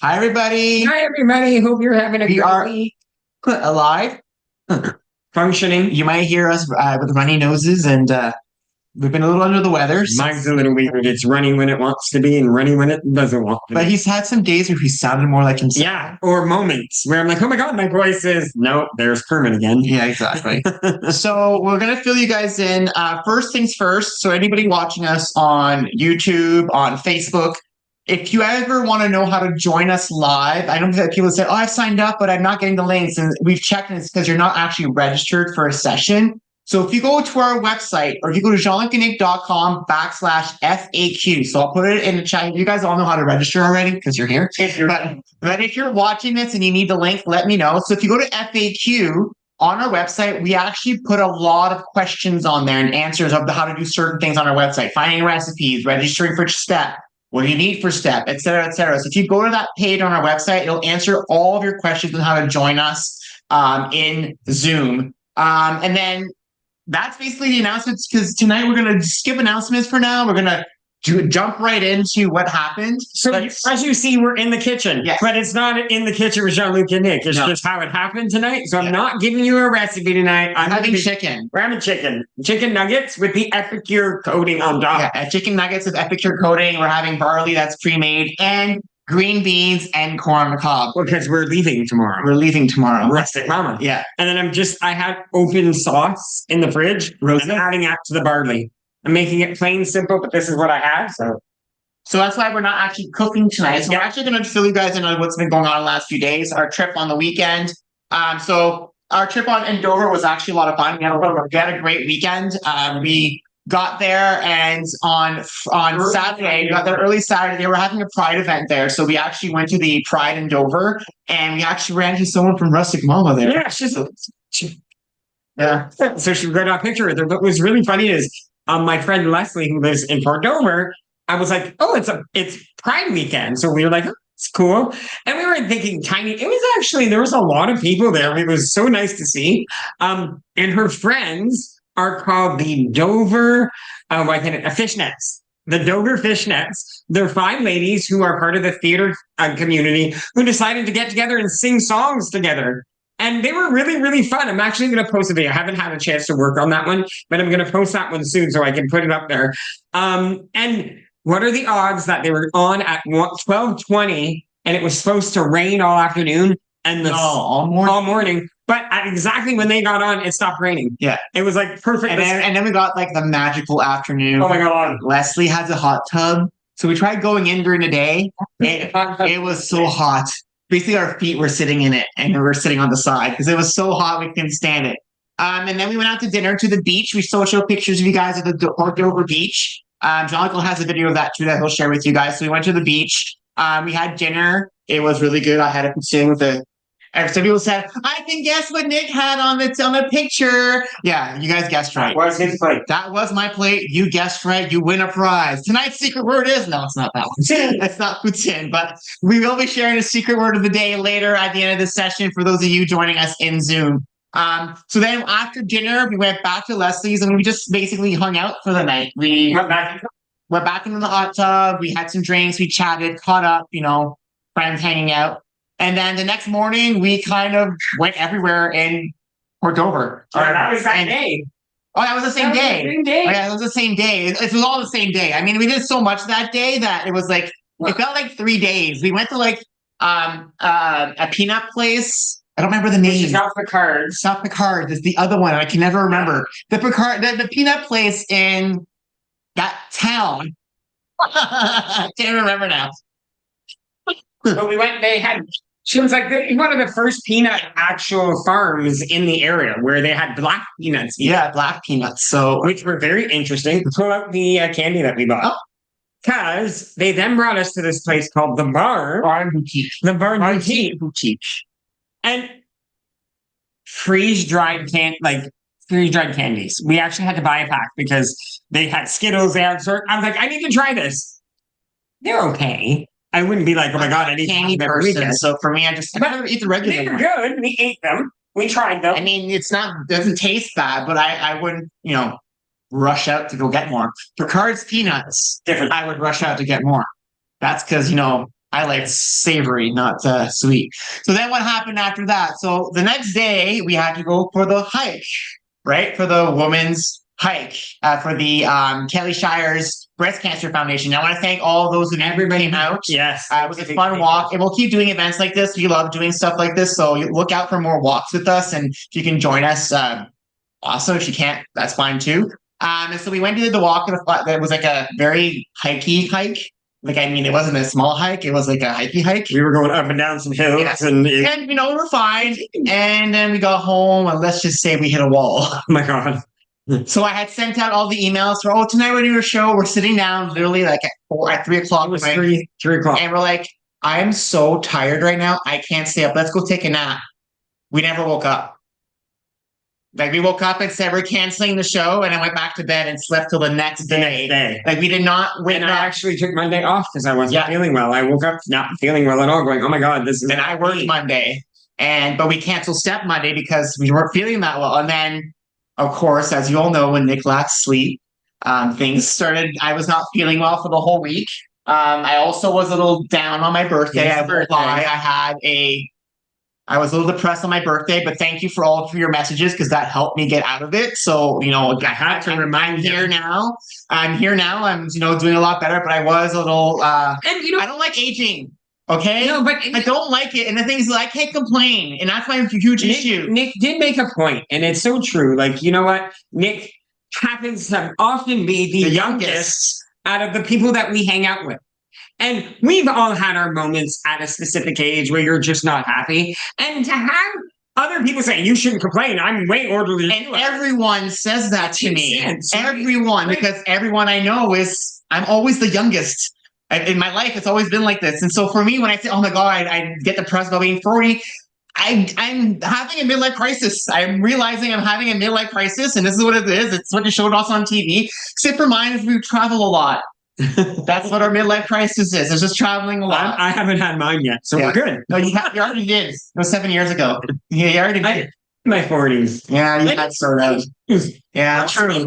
Hi, everybody. Hi, everybody. Hope you're having a We great are week. alive, Functioning. You might hear us with runny noses, and we've been a little under the weather. Mine's a little weird. It's running when it wants to be and running when it doesn't want to be. But he's had some days where he sounded more like himself. Yeah, or moments where I'm like, oh my God, my voice is, no, there's Kermit again. Yeah, exactly. So we're going to fill you guys in. First things first. So anybody watching us on YouTube, on Facebook, if you ever want to know how to join us live, I know that people say, oh, I've signed up, but I'm not getting the links. And we've checked, and it's because you're not actually registered for a session. So if you go to our website, or if you go to jeanlucandnick.com/FAQ, so I'll put it in the chat. You guys all know how to register already because you're here. But if you're watching this and you need the link, let me know. So if you go to FAQ on our website, we actually put a lot of questions on there and answers of how to do certain things on our website, finding recipes, registering for STEP, what do you need for STEP, et cetera, et cetera. So if you go to that page on our website, it'll answer all of your questions on how to join us in Zoom. And then that's basically the announcements, because tonight we're going to skip announcements for now. We're going to jump right into what happened. So as you see, we're in the kitchen, yes. But it's not in the kitchen with Jean-Luc and Nick. It's just how it happened tonight. So I'm not giving you a recipe tonight. I'm having chicken. We're having chicken nuggets with the Epicure coating on top. Yeah, chicken nuggets with Epicure coating. We're having barley that's pre-made, and green beans and corn on the cob. Because we're leaving tomorrow. Rustic Mama. Yeah. And then I had open sauce in the fridge. And adding that to the barley. I'm making it plain simple, but this is what I have. So that's why we're not actually cooking tonight. So we're actually going to fill you guys in on what's been going on the last few days. Our trip on the weekend. So our trip in Dover was actually a lot of fun. We had a great weekend. We got there, and on Saturday, we got there early Saturday. They were having a Pride event there. So we actually went to the Pride in Dover, and we actually ran into someone from Rustic Mama there. Yeah, So she got a picture with her. But what was really funny is my friend Leslie, who lives in Port Dover, I was like, oh, it's Pride weekend. So we were like, oh, it's cool. And we were thinking tiny. It was actually, there was a lot of people there. It was so nice to see. And her friends are called the Dover, Fishnets. The Dover Fishnets. They're 5 ladies who are part of the theater community who decided to get together and sing songs together. And they were really, really fun. I'm actually going to post a video. I haven't had a chance to work on that one, but I'm going to post that one soon so I can put it up there. And what are the odds that they were on at 12:20 and it was supposed to rain all afternoon and all morning? But exactly when they got on, it stopped raining. Yeah. It was like perfect. And then we got like the magical afternoon. Oh my God. Leslie has a hot tub. So we tried going in during the day. It was so hot. Basically, our feet were sitting in it, and we were sitting on the side because it was so hot we couldn't stand it. And then we went out to dinner to the beach. We still show pictures of you guys at the Dover Beach. Jean-Luc has a video of that too that he'll share with you guys. So we went to the beach. We had dinner. It was really good. I had it consumed with the. Some people said, I can guess what Nick had on the picture. Yeah, you guys guessed right. That was his plate. That was my plate. You guessed right. You win a prize. Tonight's secret word is, no, it's not that one. It's not poutine, but we will be sharing a secret word of the day later at the end of the session for those of you joining us in Zoom. So then after dinner, we went back to Leslie's and we just basically hung out for the night. We went back into the hot tub. We had some drinks. We chatted, caught up, friends hanging out. And then the next morning, we kind of went everywhere in Port Dover. Oh, that was that day. Oh, that was the same day. Oh, yeah, it was the same day. It was all the same day. I mean, we did so much that day that it was like, it felt like 3 days. We went to like a peanut place. I don't remember the name. South Picard. South Picard is the other one. I can never remember. The peanut place in that town. I can't remember now. But we went, she was like one of the first peanut actual farms in the area where they had black peanuts. Yeah, black peanuts. Which were very interesting. Pull out the candy that we bought. Because they then brought us to this place called the Bar Boutique. The Bar Boutique. And freeze-dried candies. We actually had to buy a pack because they had Skittles there. I was like, I need to try this. They're okay. I wouldn't be like, oh my God, I need candy person. So for me, I never eat the regular. They were good. We ate them. We tried them. I mean, it doesn't taste bad, but I wouldn't, rush out to go get more. Picard's peanuts, different. I would rush out to get more. That's because, I like savory, not sweet. So then what happened after that? So the next day we had to go for the hike, right? For the women's hike for the Kelly Shire's Breast Cancer Foundation. I want to thank all those who came out. Yes. It was a fun walk. And we'll keep doing events like this. We love doing stuff like this. So look out for more walks with us. And if you can join us, awesome. If you can't, that's fine too. And so we went and did the walk. That was like a very hikey hike. Like, I mean, it wasn't a small hike. It was like a hikey hike. We were going up and down some hills. Yes. And we were fine. And then we got home and let's just say we hit a wall. Oh my God. So I had sent out all the emails for, tonight we're doing a show. We're sitting down literally like at 3 o'clock. It was 3 o'clock. And we're like, I am so tired right now. I can't stay up. Let's go take a nap. We never woke up. Like, we woke up and said, we're canceling the show. And I went back to bed and slept till the next day. Like, we did not wake up. I actually took Monday off because I wasn't feeling well. I woke up not feeling well at all, going, oh my God, this is. And I worked Monday. But we canceled Step Monday because we weren't feeling that well. And then, of course, as you all know, when Nick lacks sleep, things started. I was not feeling well for the whole week. I also was a little down on my birthday. I was a little depressed on my birthday, but thank you for all of your messages because that helped me get out of it. So, I had to remind you. I'm here now. I'm, doing a lot better, but I was a little, I don't like aging. Okay? No, but I don't like it. And the thing is, I can't complain. And that's my huge issue. Nick did make a point, and it's so true. Like, you know what? Nick happens to often be the youngest out of the people that we hang out with. And we've all had our moments at a specific age where you're just not happy. And to have other people say, you shouldn't complain, I'm way older than you. And everyone says that to me. Everyone, because everyone I know I'm always the youngest. In my life, it's always been like this. And so for me, when I say, oh my God, I get depressed about being 40, I'm having a midlife crisis. I'm realizing I'm having a midlife crisis. And this is what it is. It's what you showed us on TV. Except for mine is we travel a lot. That's what our midlife crisis is. It's just traveling a lot. I haven't had mine yet, so we're good. No, you already did. It was 7 years ago. Yeah, you already did. My 40s. Yeah, you had sort of. Yeah, true.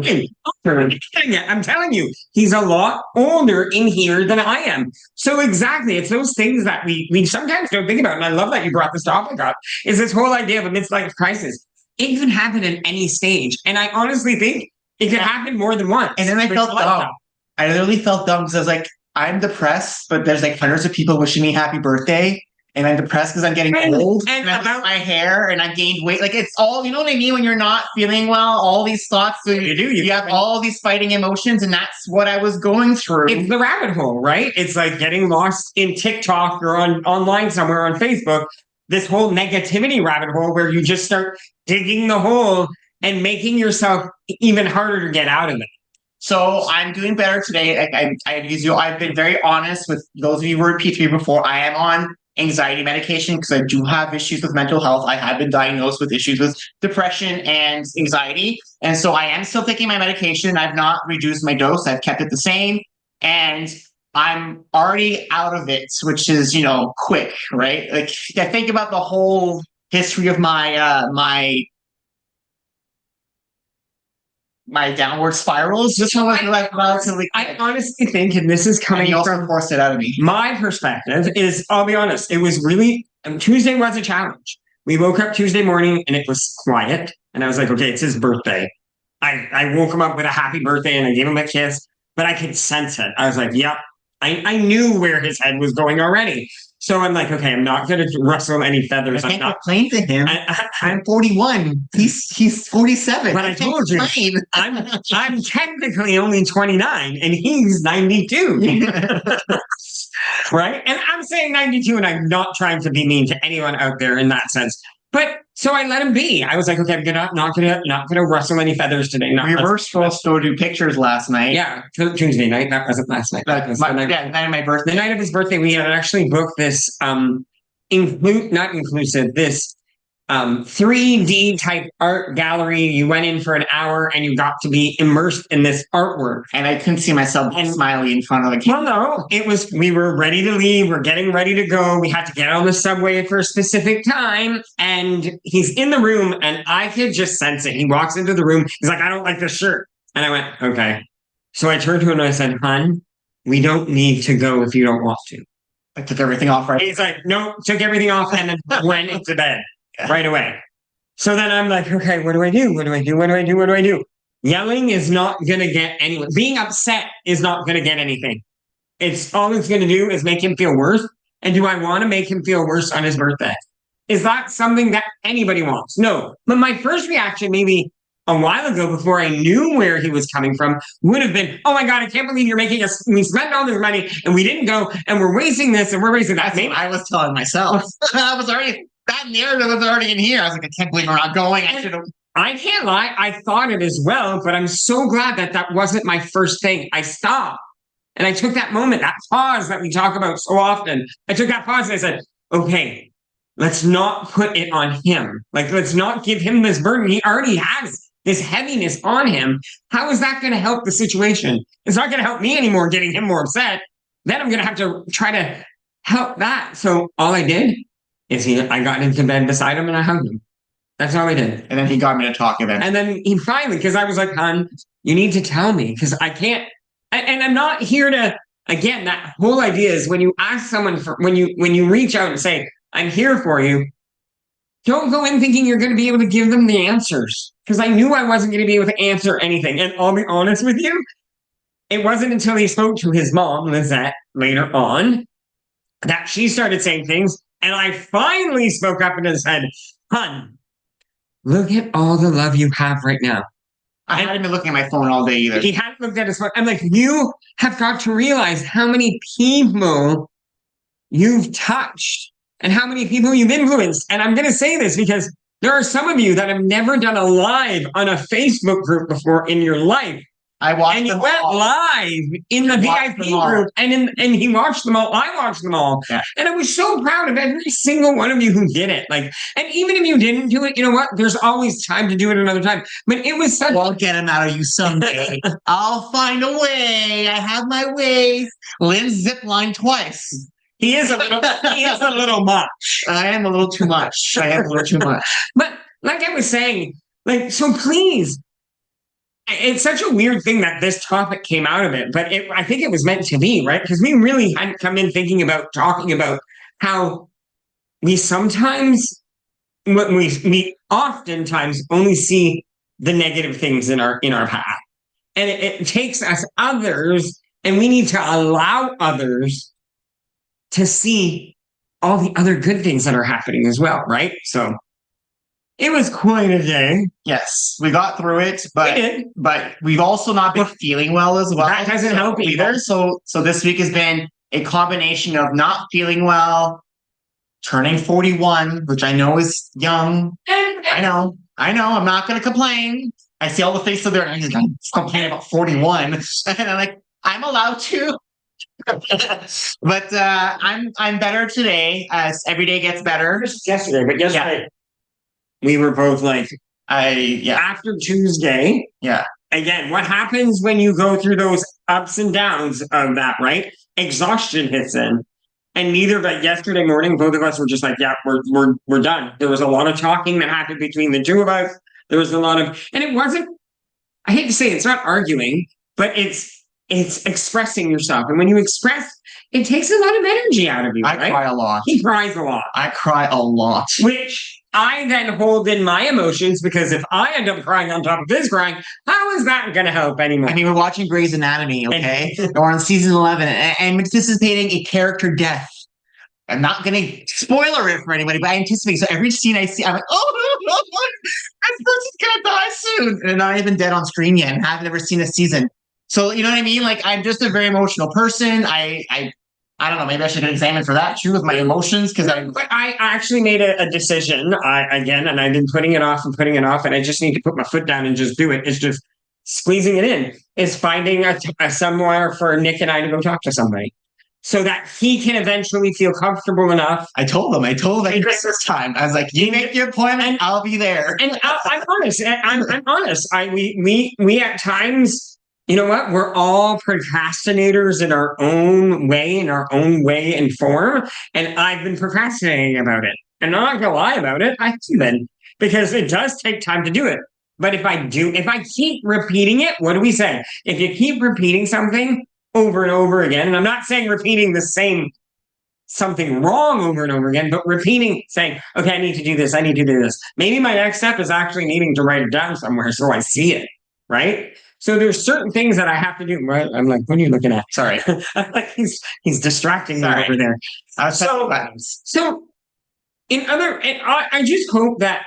I'm telling you, he's a lot older in here than I am. So exactly, it's those things that we sometimes don't think about. And I love that you brought this topic up, is this whole idea of a midlife crisis. It can happen at any stage. And I honestly think it could happen more than once. And then I felt dumb. I literally felt dumb because I was like, I'm depressed, but there's like hundreds of people wishing me happy birthday. And I'm depressed because I'm getting old and about my hair and I've gained weight. Like, it's all, you know what I mean? When you're not feeling well, all these thoughts. So you have all these fighting emotions, and that's what I was going through. It's the rabbit hole, right? It's like getting lost in TikTok or online somewhere on Facebook. This whole negativity rabbit hole where you just start digging the hole and making yourself even harder to get out of it. So I'm doing better today. I've been very honest with those of you who were at P3 before. I am on anxiety medication because I do have issues with mental health. I have been diagnosed with issues with depression and anxiety. And so I am still taking my medication. I've not reduced my dose. I've kept it the same. And I'm already out of it, which is, quick, right? Like, I think about the whole history of my downward spirals. Just how relatively. I honestly think, and this is coming from forced it out of me. My perspective is, I'll be honest, it was really Tuesday was a challenge. We woke up Tuesday morning and it was quiet, and I was like, okay, it's his birthday. I woke him up with a happy birthday and I gave him a kiss, but I could sense it. I was like, yep. I knew where his head was going already. So I'm like, okay, I'm not going to rustle any feathers. I can't complain to him. I'm 41. He's 47. But I told you, I'm technically only 29, and he's 92. Right? And I'm saying 92, and I'm not trying to be mean to anyone out there in that sense. But so I let him be. I was like, okay, I'm not gonna rustle any feathers today. We were supposed to do pictures last night. Yeah, Tuesday night. That wasn't last night. The night of my birthday. The night of his birthday, we had actually booked this this 3D type art gallery. You went in for an hour and you got to be immersed in this artwork. And I couldn't see myself smiling in front of the camera. Well, no, we were ready to leave. We're getting ready to go. We had to get on the subway for a specific time. And he's in the room and I could just sense it. He walks into the room. He's like, I don't like this shirt. And I went, okay. So I turned to him and I said, hon, we don't need to go if you don't want to. I took everything off right. He's like, no, took everything off and then went into bed right away. So then I'm like, okay, what do I do? What do I do? What do I do? What do I do? Yelling is not going to get anyone. Being upset is not going to get anything. All it's going to do is make him feel worse. And do I want to make him feel worse on his birthday? Is that something that anybody wants? No. But my first reaction, maybe a while ago, before I knew where he was coming from, would have been, oh my God, I can't believe you're making us, we spent all this money and we didn't go and we're wasting this and we're wasting that. That's what I was telling myself. That narrative was already in here. I was like, I can't believe we're not going. I can't lie. I thought it as well, but I'm so glad that wasn't my first thing. I stopped and I took that moment, that pause that we talk about so often. I took that pause and I said, okay, let's not put it on him. Like, let's not give him this burden. He already has this heaviness on him. How is that going to help the situation? It's not going to help me anymore, getting him more upset. Then I'm going to have to try to help that. So all I did is I got into bed beside him and I hugged him. That's all I did. And then he got me to talk about it. And then he finally, because I was like, hon, you need to tell me because I can't. And I'm not here to, again, that whole idea is when you ask someone for, when you reach out and say, I'm here for you, don't go in thinking you're going to be able to give them the answers. Because I knew I wasn't going to be able to answer anything. And I'll be honest with you, it wasn't until he spoke to his mom, Lizette, later on, that she started saying things. And I finally spoke up and said, hon, look at all the love you have right now. I hadn't been looking at my phone all day either. He hadn't looked at his phone. I'm like, you have got to realize how many people you've touched and how many people you've influenced. And I'm going to say this because there are some of you that have never done a live on a Facebook group before in your life. I watched and you them went all. live in the VIP group, and he watched them all. I watched them all, yeah. And I was so proud of every single one of you who did it. Like, and even if you didn't do it, you know what? There's always time to do it another time. But it was such. We'll get him out of you someday. I'll find a way. I have my ways. Lynn's ziplined twice. He is a little much. I am a little too much. But like I was saying, like, so please. It's such a weird thing that this topic came out of it, but I think it was meant to be, right? Because we really hadn't come in thinking about talking about how we sometimes, we oftentimes only see the negative things in our path. And it takes us others, and we need to allow others to see all the other good things that are happening as well, right? So it was quite a day. Yes, we got through it, but we've also not been feeling well as well. That doesn't help either. So this week has been a combination of not feeling well, turning 41, which I know is young. I know. I'm not going to complain. I see all the faces of their complaining about 41, and I'm like, I'm allowed to. But I'm better today as every day gets better. Yesterday, but yesterday. Yeah. We were both like, after Tuesday. Yeah. Again, what happens when you go through those ups and downs of that, right? Exhaustion hits in. And but yesterday morning, both of us were just like, yeah, we're done. There was a lot of talking that happened between the two of us. There was a lot of, and it wasn't, I hate to say it's not arguing, but it's expressing yourself. And when you express, it takes a lot of energy out of you. I cry a lot. He cries a lot. I cry a lot. Which I then hold in my emotions, because if I end up crying on top of his crying, how is that going to help anymore? I mean, we're watching Grey's Anatomy, okay? We're on season 11, and anticipating a character death. I'm not going to spoiler it for anybody, but I anticipate. So every scene I see, I'm like, oh, this person's going to die soon. And they're not even dead on screen yet, and haven't ever seen a season. So, you know what I mean? Like, I'm just a very emotional person. I don't know. Maybe I should examine for that too with my emotions, because I actually made a decision again, and I've been putting it off, and I just need to put my foot down and just do it. It's just squeezing it in. It's finding a somewhere for Nick and I to go talk to somebody, so that he can eventually feel comfortable enough. I told him Christmas time. I was like, you make your appointment, I'll be there. And I'm honest. I'm honest. We at times. You know what? We're all procrastinators in our own way and form. And I've been procrastinating about it. And I'm not going to lie about it. I have been, because it does take time to do it. But if I keep repeating it, what do we say? If you keep repeating something over and over again, and I'm not saying repeating the same something wrong over and over again, but repeating, saying, okay, I need to do this. I need to do this. Maybe my next step is actually needing to write it down somewhere so I see it. Right. So there's certain things that I have to do. Right. I'm like, what are you looking at? Sorry. He's distracting me over there. So in other, and I just hope that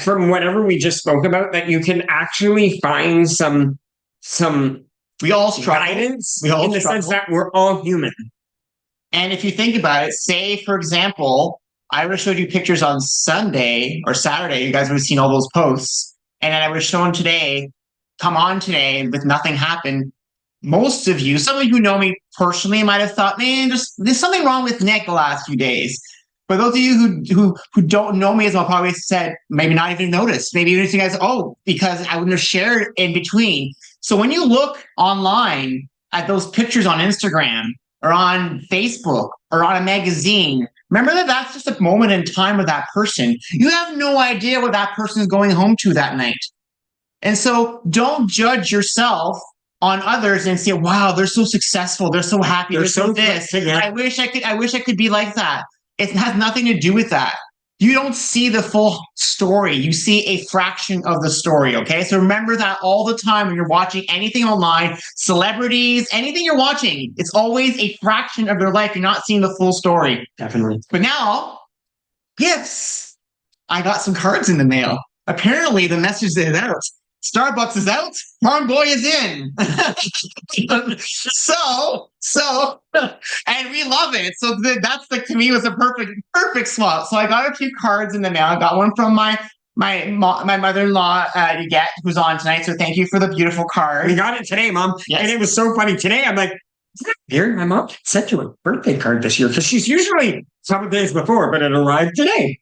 from whatever we just spoke about, that you can actually find some we all struggle. Guidance in the sense that we're all human. And if you think about it, say, for example, I would have showed you pictures on Sunday or Saturday. You guys would have seen all those posts. And then I would have shown today, come on today, with nothing happened. Most of you, some of you who know me personally, might have thought, man, there's something wrong with Nick the last few days. But those of you who don't know me as well probably said, maybe not even noticed. Maybe even you guys, because I wouldn't have shared in between. So when you look online at those pictures on Instagram, or on Facebook, or on a magazine, remember that that's just a moment in time with that person. You have no idea what that person is going home to that night. And so don't judge yourself on others and say, wow, they're so successful. They're so happy. They're so this. I wish I could be like that. It has nothing to do with that. You don't see the full story. You see a fraction of the story, okay? So remember that all the time when you're watching anything online, celebrities, anything you're watching, it's always a fraction of their life. You're not seeing the full story. Definitely. But now, gifts. I got some cards in the mail. Apparently, the message is out. Starbucks is out. Farm Boy is in. so, and we love it. So that's to me was a perfect swap. So I got a few cards in the mail. I got one from my mother-in-law, Yvette, who's on tonight. So thank you for the beautiful card. We got it today, Mom. Yes. And it was so funny. Today, I'm like, here, my mom sent you a birthday card this year because she's usually some days before, but it arrived today.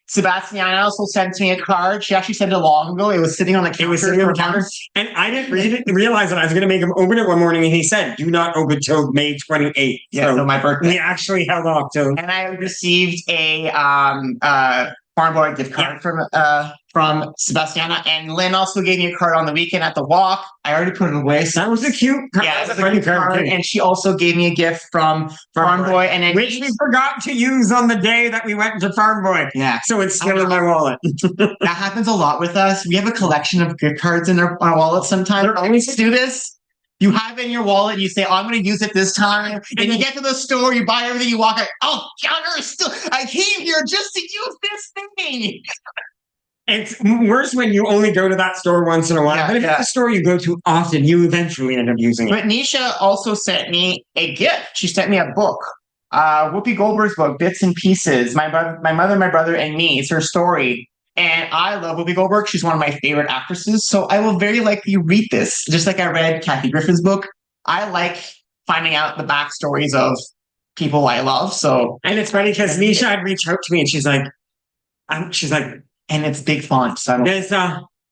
Sebastiana also sent me a card. She actually sent it long ago. It was sitting on the counter. And I didn't realize that I was going to make him open it one morning. And he said, do not open till May 28th. Yeah, so my birthday. We actually held off till. And I received a Farm Boy gift card from Sebastiana. And Lynn also gave me a card on the weekend at the walk. I already put it away. So that was a cute card. Yeah, that's a funny card. And she also gave me a gift from Farm Boy. And then which we forgot to use on the day that we went to Farm Boy. Yeah. So it's still in my wallet. That happens a lot with us. We have a collection of gift cards in our wallet sometimes. I always do this. You have it in your wallet, you say, I'm going to use it this time. And you get to the store, you buy everything, you walk out, I came here just to use this thing. It's worse when you only go to that store once in a while. But if it's a store you go to often, you eventually end up using it. But Nisha also sent me a gift. She sent me a book. Whoopi Goldberg's book, Bits and Pieces. My mother, my brother, and me. It's her story. And I love Whoopi Goldberg. She's one of my favorite actresses. So I will very likely read this. Just like I read Kathy Griffin's book. I like finding out the backstories of people I love. So, and it's funny because Nisha had reached out to me and she's like, and it's big font. So there's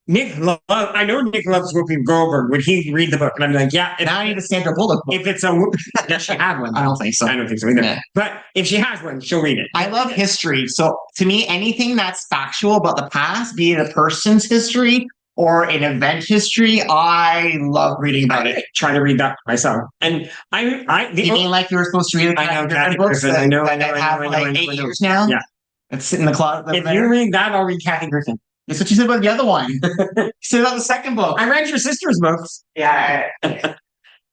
Nick loves. I know Nick loves Whoopi Goldberg. Would he read the book? And I'm like, yeah. Now I need a Sandra Bullock book. If it's does she have one? I don't think so. I don't think so either. Yeah. But if she has one, she'll read it. I love history. So to me, anything that's factual about the past, be it a person's history or an event history, I love reading about it. Try to read that myself. And you mean like you were supposed to read the books that I have like 8 years now? Yeah. It's sitting in the closet. If you read that, I'll read Kathy Griffin. That's what you said about the other one. You said about the second book. I read your sister's books. Yeah.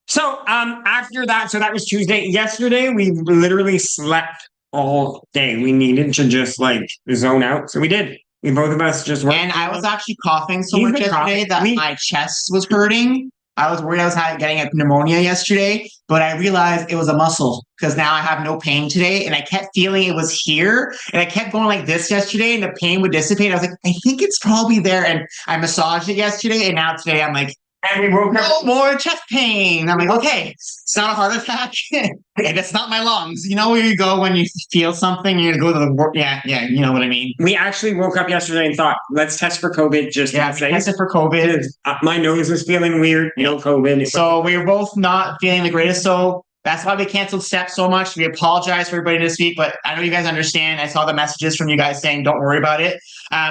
So after that, so that was Tuesday. Yesterday, we literally slept all day. We needed to just like zone out. So we did. We both of us just went. And I was actually coughing so much yesterday that my chest was hurting. I was worried I was getting a pneumonia yesterday, but I realized it was a muscle because now I have no pain today. And I kept feeling it was here. And I kept going like this yesterday and the pain would dissipate. I was like, I think it's probably there. And I massaged it yesterday. And now today I'm like, and we woke up, no more chest pain. I'm like, okay, it's not a heart attack. And it's not my lungs. You know where you go when you feel something, you're going to go to the work. Yeah, you know what I mean. We actually woke up yesterday and thought, let's test for COVID. Just tested for COVID. My nose was feeling weird. No COVID. So we were both not feeling the greatest. So that's why we canceled steps so much. We apologize for everybody this week, but I know you guys understand. I saw the messages from you guys saying, don't worry about it.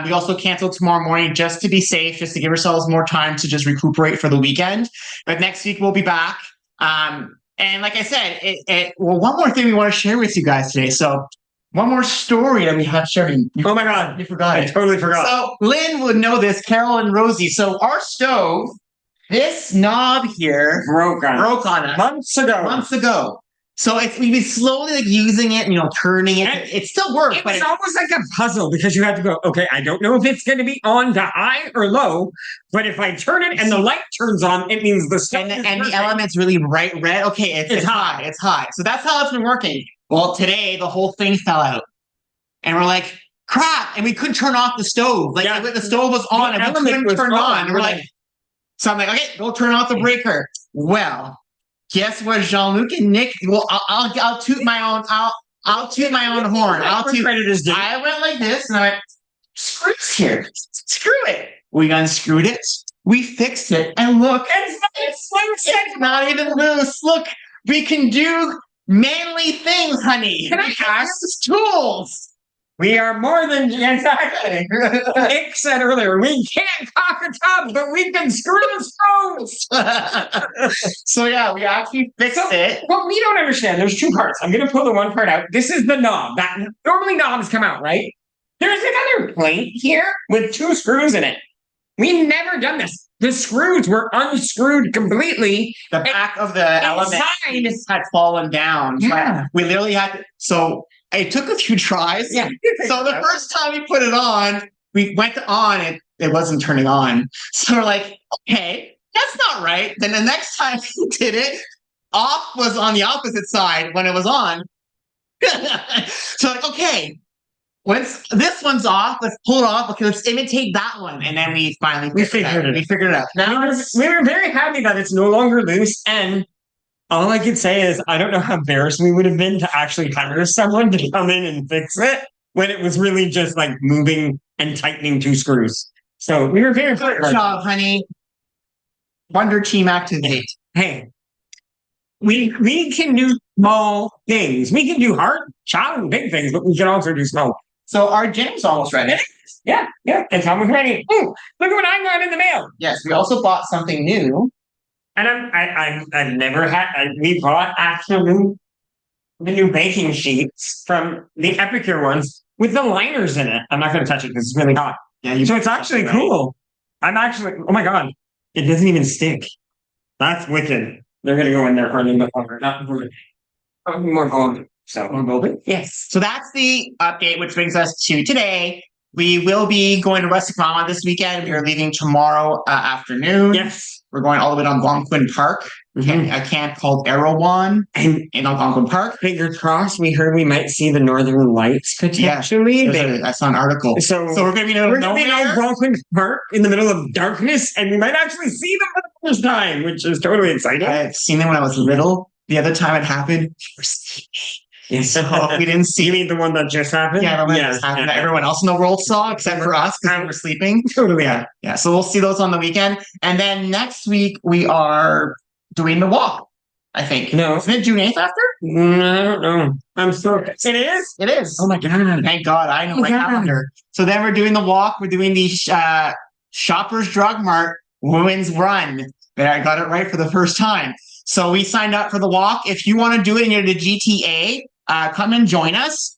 We also canceled tomorrow morning just to be safe, just to give ourselves more time to just recuperate for the weekend. But next week we'll be back. And like I said, well, one more thing we want to share with you guys today. So one more story that we have sharing. Oh my God. You forgot I it. totally forgot. So Lynn would know this, Carol and Rosie. So our stove, this knob here broke on us months ago. So we've been slowly like using it, turning it. And it still works, but it's almost like a puzzle because you have to go, okay, I don't know if it's going to be on to high or low, but if I turn it and the light turns on, it means the stove and the element's really bright red. Okay, it's high. It's high. So that's how it's been working. Well, today the whole thing fell out. And we're like, crap. And we couldn't turn off the stove. Like the stove was on and we couldn't turn it on. And we're like, so I'm like, okay, go turn off the breaker. Well, guess what, Jean-Luc and Nick? Well, I'll toot my own. I'll toot my own horn. I went like this, and I went, screws here. Screw it. We unscrewed it. We fixed it, and look, it's not even loose. Look, we can do manly things, honey. Can I ask? Tools. We are more than exactly. Nick said earlier, we can't cock a tub, but we can screw the stones. So yeah, we actually fixed it. What we don't understand, there's two parts. I'm going to pull the one part out. This is the knob. That normally knobs come out, right? There's another plate here with two screws in it. We've never done this. The screws were unscrewed completely. The back of the element had fallen down. Yeah. We literally had to. So it took a few tries. Yeah. So the first time we put it on, we went to on it. It wasn't turning on. So we're like, okay, that's not right. Then the next time we did it, off was on the opposite side when it was on. So like, okay, once this one's off, let's pull it off. Okay, let's imitate that one. And then we finally figured it out. Now we were very happy that it's no longer loose. And all I could say is I don't know how embarrassed we would have been to actually hire someone to come in and fix it when it was really just like moving and tightening two screws. So we were very good job, honey. Wonder Team activate. Hey, we can do small things. We can do hard, challenging, big things, but we can also do small. So our gym's almost ready. Yeah, it's almost ready. Ooh, look at what I got in the mail. Yes, we also bought something new. And I've never had. We bought actually the new baking sheets from the Epicure ones with the liners in it. I'm not going to touch it because it's really hot. Yeah, so it's actually cool. Oh my God, it doesn't even stick. That's wicked. They're going to go in there for a little bit longer. Not more cold. So we'll build it. Yes. So that's the update, which brings us to today. We will be going to Rustic Mama this weekend. We are leaving tomorrow afternoon. Yes. We're going all the way to Algonquin Park, a camp called Erewhon in Algonquin Park. Fingers crossed, we heard we might see the Northern Lights potentially. Yeah, I saw an article. So we're going to be in Algonquin Park in the middle of darkness, and we might actually see them for the first time, which is totally exciting. I've seen them when I was little. The other time it happened, yes. So we didn't see. You mean the one that just happened? Yeah, the one that just happened that everyone else in the world saw except for us because we were sleeping. Totally. Yeah. So we'll see those on the weekend. And then next week we are doing the walk, I think. No. Isn't it June 8th after? I don't know. I'm so It is? It is. Oh my God. Thank God. I know my calendar. So then we're doing the walk. We're doing the Shoppers Drug Mart Women's Run. There, I got it right for the first time. So we signed up for the walk. If you want to do it and you're the GTA, come and join us.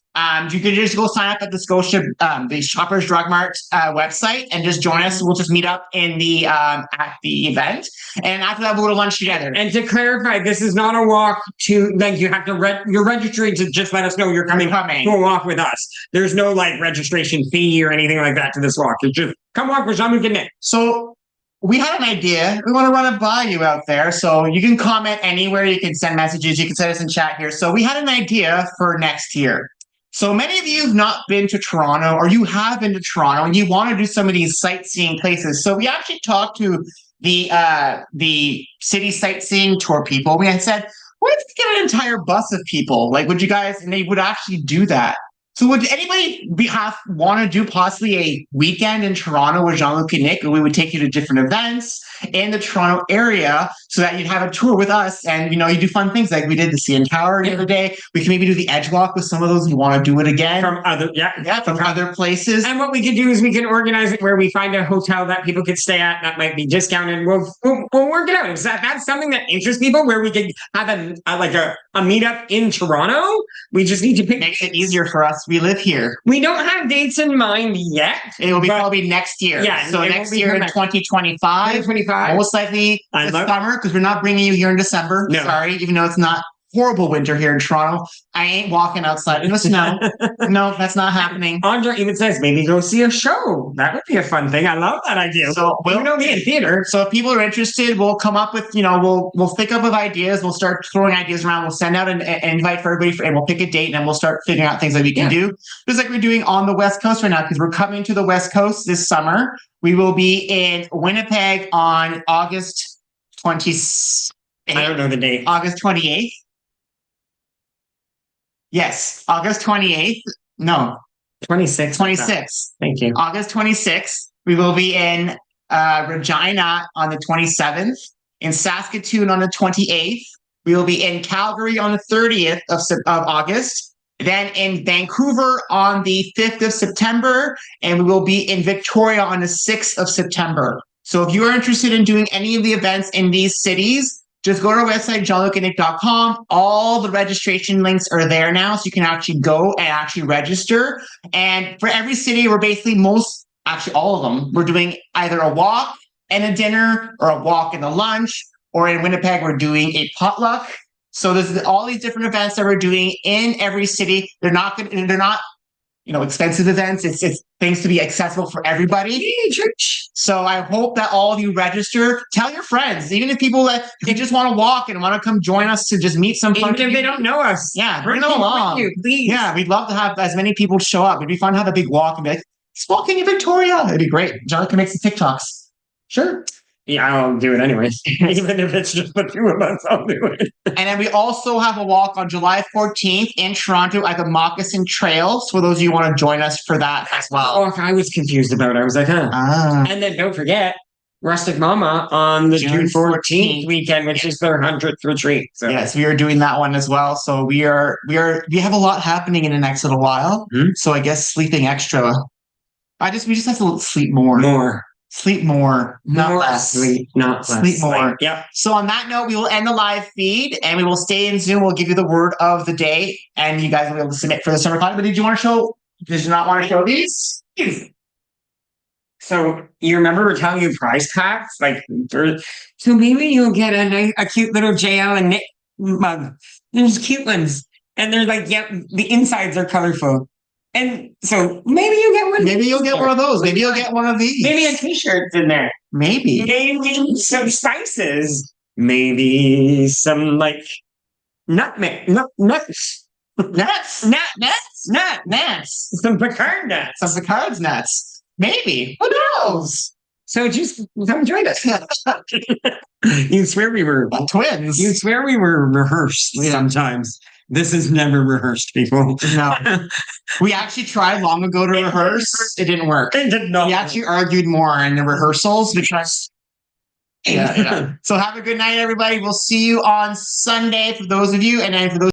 You can just go sign up at the Shoppers Drug Mart website and just join us. We'll just meet up in the at the event, and after that we'll go to lunch together. And to clarify, this is not a walk to like you have to you're registering to just let us know you're coming to a walk with us. There's no like registration fee or anything like that to this walk. It's just come walk with Jean-Luc and Nick. So we had an idea. We want to run it by you out there. So you can comment anywhere. You can send messages. You can send us in chat here. So we had an idea for next year. So many of you have not been to Toronto, or you have been to Toronto and you want to do some of these sightseeing places. So we actually talked to the city sightseeing tour people. We had said, what if we get an entire bus of people? Like, would you guys, and they would actually do that. So would anybody want to do possibly a weekend in Toronto with Jean-Luc and Nick, and we would take you to different events? in the Toronto area so that you'd have a tour with us. And, you do fun things like we did the CN Tower the other day. We can maybe do the Edge Walk with some of those. You want to do it again. From other places. And what we could do is we can organize it where we find a hotel that people could stay at that might be discounted. We'll work it out. If that's something that interests people, where we could have a meetup in Toronto. We just need to pick. Makes it easier for us. We live here. We don't have dates in mind yet. It will be probably next year. Yeah. So next year in 2025. 2025. Most likely this summer, because we're not bringing you here in December. No. Sorry, even though it's not horrible winter here in Toronto. I ain't walking outside in the snow. No, that's not happening. Andra even says maybe go see a show. That would be a fun thing. I love that idea. So we'll be in theater. So if people are interested, we'll come up with, we'll pick up with ideas. We'll start throwing ideas around. We'll send out an invite for everybody, and we'll pick a date, and then we'll start figuring out things that we can do. Just like we're doing on the West Coast right now, because we're coming to the West Coast this summer. We will be in Winnipeg on August 28th. I don't know the date. August 28th. Yes, August 28th. No. 26th. 26th. Thank you. August 26th. We will be in Regina on the 27th, in Saskatoon on the 28th. We will be in Calgary on the 30th of August, then in Vancouver on the 5th of September, and we will be in Victoria on the 6th of September. So if you are interested in doing any of the events in these cities, just go to our website, jeanlucandnick.com. All the registration links are there now, so you can actually go and actually register. And for every city, we're basically all of them, we're doing either a walk and a dinner, or a walk and a lunch, or in Winnipeg, we're doing a potluck. So there's all these different events that we're doing in every city. They're not expensive events. It's things to be accessible for everybody. So I hope that all of you register. Tell your friends, even if people that they just want to walk and want to come join us to just meet some fun people. Even if they don't know us. Yeah, bring them along. Please. Yeah, we'd love to have as many people show up. It'd be fun to have a big walk and be like, "It's walking in Victoria." It'd be great. Jean-Luc can make some TikToks. Sure. Yeah, I'll do it anyway. Even if it's just the two of us, I'll do it. And then we also have a walk on July 14th in Toronto at the Moccasin Trails. For those of you who want to join us for that as well. Oh, I was confused about it. I was like, huh. And then don't forget Rustic Mama on the June 14th weekend, which is their 100th retreat. So. Yes, we are doing that one as well. So we have a lot happening in the next little while. Mm-hmm. So I guess sleeping extra. We just have to sleep more. Sleep more, not less. Sleep, not less. Sleep more. Yep. So on that note, we will end the live feed, and we will stay in Zoom. We'll give you the word of the day, and you guys will be able to submit for the summer class. But did you not want to show these? So you remember we're telling you prize packs? So maybe you'll get a cute little JL and Nick mug. There's cute ones. And they're the insides are colorful. And so maybe you get one. Maybe you'll get one of those. Maybe you'll get one of these. Maybe a t-shirt's in there. Maybe some spices. Maybe some nutmeg. Nuts. Some pecan nuts. Some pecan nuts. Maybe. Who knows? So just come join us. You swear we were twins. You swear we were rehearsed sometimes. This is never rehearsed, people. No. We actually tried long ago to rehearse. It didn't work. It did not. We actually argued more in the rehearsals because... Yeah. So have a good night, everybody. We'll see you on Sunday for those of you. And then for those